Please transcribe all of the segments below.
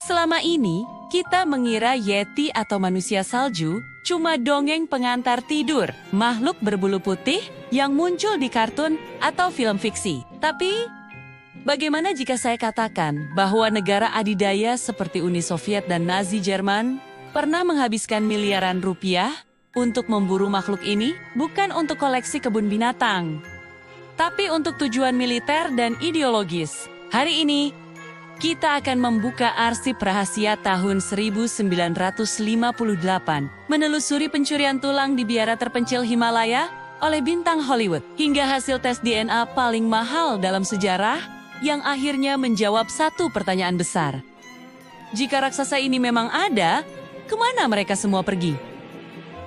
Selama ini, kita mengira Yeti atau manusia salju cuma dongeng pengantar tidur, makhluk berbulu putih yang muncul di kartun atau film fiksi. Tapi, bagaimana jika saya katakan bahwa negara adidaya seperti Uni Soviet dan Nazi Jerman pernah menghabiskan miliaran rupiah untuk memburu makhluk ini, bukan untuk koleksi kebun binatang, tapi untuk tujuan militer dan ideologis. Hari ini, kita akan membuka arsip rahasia tahun 1958, menelusuri pencurian tulang di biara terpencil Himalaya oleh bintang Hollywood, hingga hasil tes DNA paling mahal dalam sejarah yang akhirnya menjawab satu pertanyaan besar. Jika raksasa ini memang ada, kemana mereka semua pergi?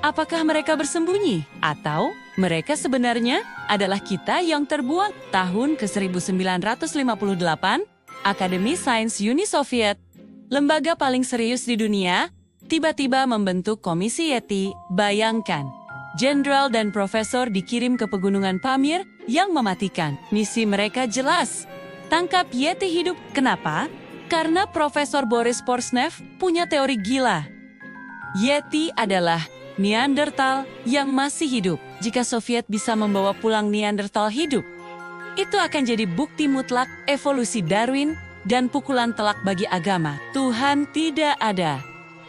Apakah mereka bersembunyi? Atau mereka sebenarnya adalah kita yang terbuang? Tahun ke-1958, Akademi Sains Uni Soviet, lembaga paling serius di dunia, tiba-tiba membentuk Komisi Yeti. Bayangkan, jenderal dan profesor dikirim ke pegunungan Pamir yang mematikan. Misi mereka jelas, tangkap Yeti hidup. Kenapa? Karena Profesor Boris Porsnev punya teori gila. Yeti adalah Neandertal yang masih hidup. Jika Soviet bisa membawa pulang Neandertal hidup, itu akan jadi bukti mutlak evolusi Darwin dan pukulan telak bagi agama. Tuhan tidak ada.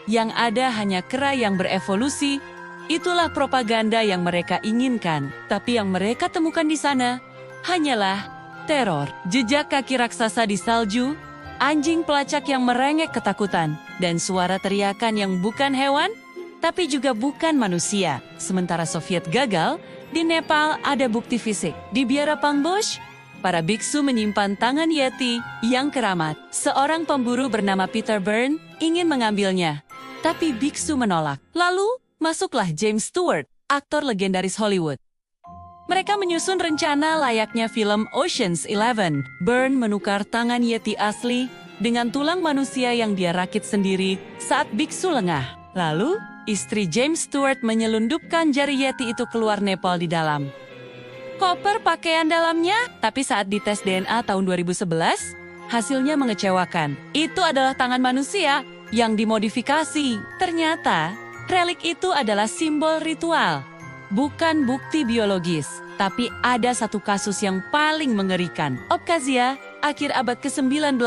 Yang ada hanya kera yang berevolusi. Itulah propaganda yang mereka inginkan. Tapi yang mereka temukan di sana hanyalah teror. Jejak kaki raksasa di salju, anjing pelacak yang merengek ketakutan, dan suara teriakan yang bukan hewan, tapi juga bukan manusia. Sementara Soviet gagal, di Nepal ada bukti fisik. Di biara Pangbosh, para biksu menyimpan tangan Yeti yang keramat. Seorang pemburu bernama Peter Byrne ingin mengambilnya, tapi biksu menolak. Lalu, masuklah James Stewart, aktor legendaris Hollywood. Mereka menyusun rencana layaknya film Ocean's 11. Byrne menukar tangan Yeti asli dengan tulang manusia yang dia rakit sendiri saat biksu lengah. Lalu, istri James Stewart menyelundupkan jari Yeti itu keluar Nepal di dalam koper pakaian dalamnya. Tapi saat dites DNA tahun 2011, hasilnya mengecewakan. Itu adalah tangan manusia yang dimodifikasi. Ternyata, relik itu adalah simbol ritual, bukan bukti biologis. Tapi ada satu kasus yang paling mengerikan. Abkhazia, akhir abad ke-19.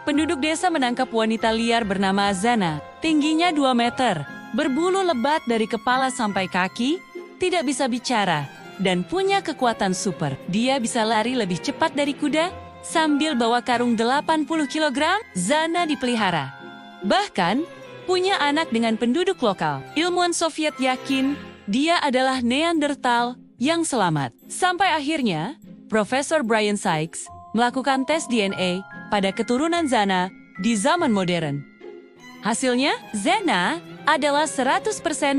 Penduduk desa menangkap wanita liar bernama Zana, tingginya 2 meter, berbulu lebat dari kepala sampai kaki, tidak bisa bicara, dan punya kekuatan super. Dia bisa lari lebih cepat dari kuda, sambil bawa karung 80 kg. Zana dipelihara. Bahkan, punya anak dengan penduduk lokal. Ilmuwan Soviet yakin dia adalah Neandertal yang selamat. Sampai akhirnya, Profesor Brian Sykes melakukan tes DNA pada keturunan Zana di zaman modern. Hasilnya, Zana adalah 100%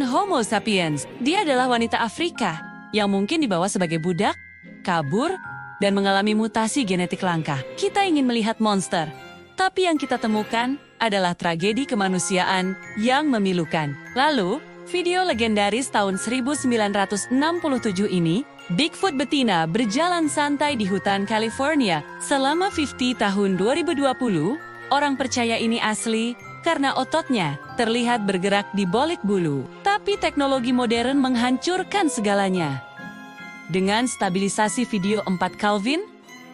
Homo sapiens. Dia adalah wanita Afrika yang mungkin dibawa sebagai budak, kabur, dan mengalami mutasi genetik langka. Kita ingin melihat monster, tapi yang kita temukan adalah tragedi kemanusiaan yang memilukan. Lalu, video legendaris tahun 1967 ini, Bigfoot betina berjalan santai di hutan California selama 50 tahun 2020. Orang percaya ini asli karena ototnya terlihat bergerak di balik bulu. Tapi teknologi modern menghancurkan segalanya. Dengan stabilisasi video 4 Kelvin,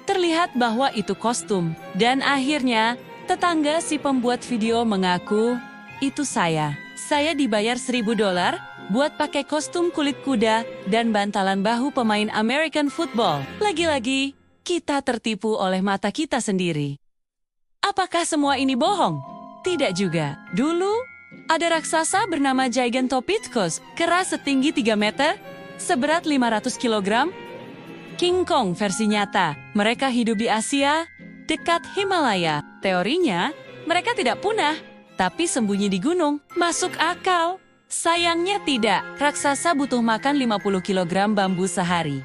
terlihat bahwa itu kostum. Dan akhirnya, tetangga si pembuat video mengaku, itu saya. Saya dibayar $1.000 buat pakai kostum kulit kuda dan bantalan bahu pemain American football. Lagi-lagi, kita tertipu oleh mata kita sendiri. Apakah semua ini bohong? Tidak juga. Dulu, ada raksasa bernama Gigantopithecus, keras setinggi 3 meter, seberat 500 kg. King Kong versi nyata. Mereka hidup di Asia, dekat Himalaya. Teorinya, mereka tidak punah, tapi sembunyi di gunung. Masuk akal. Sayangnya tidak, raksasa butuh makan 50 kg bambu sehari.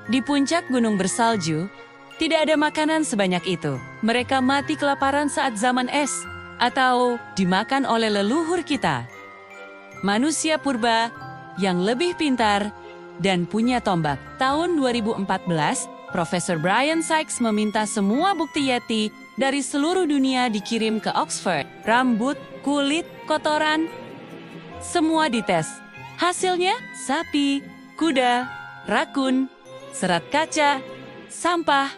Di puncak gunung bersalju, tidak ada makanan sebanyak itu. Mereka mati kelaparan saat zaman es, atau dimakan oleh leluhur kita. Manusia purba yang lebih pintar dan punya tombak. Tahun 2014, Profesor Brian Sykes meminta semua bukti Yeti dari seluruh dunia dikirim ke Oxford. Rambut, kulit, kotoran, semua dites. Hasilnya, sapi, kuda, rakun, serat kaca, sampah.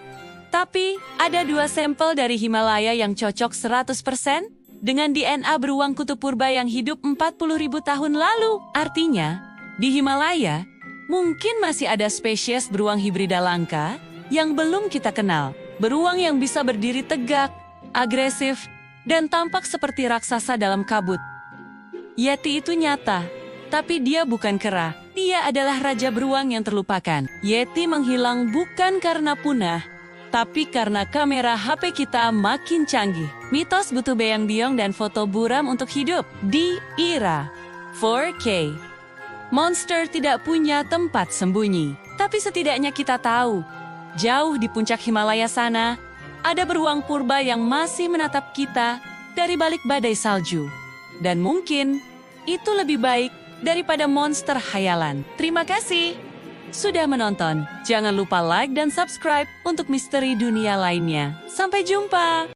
Tapi, ada 2 sampel dari Himalaya yang cocok 100% dengan DNA beruang kutub purba yang hidup 40.000 tahun lalu. Artinya, di Himalaya, mungkin masih ada spesies beruang hibrida langka yang belum kita kenal. Beruang yang bisa berdiri tegak, agresif, dan tampak seperti raksasa dalam kabut. Yeti itu nyata, tapi dia bukan kera. Dia adalah raja beruang yang terlupakan. Yeti menghilang bukan karena punah, tapi karena kamera HP kita makin canggih. Mitos butuh beang-biong dan foto buram untuk hidup. Di era 4K, monster tidak punya tempat sembunyi. Tapi setidaknya kita tahu, jauh di puncak Himalaya sana, ada beruang purba yang masih menatap kita dari balik badai salju. Dan mungkin, itu lebih baik daripada monster khayalan. Terima kasih sudah menonton. Jangan lupa like dan subscribe untuk misteri dunia lainnya. Sampai jumpa!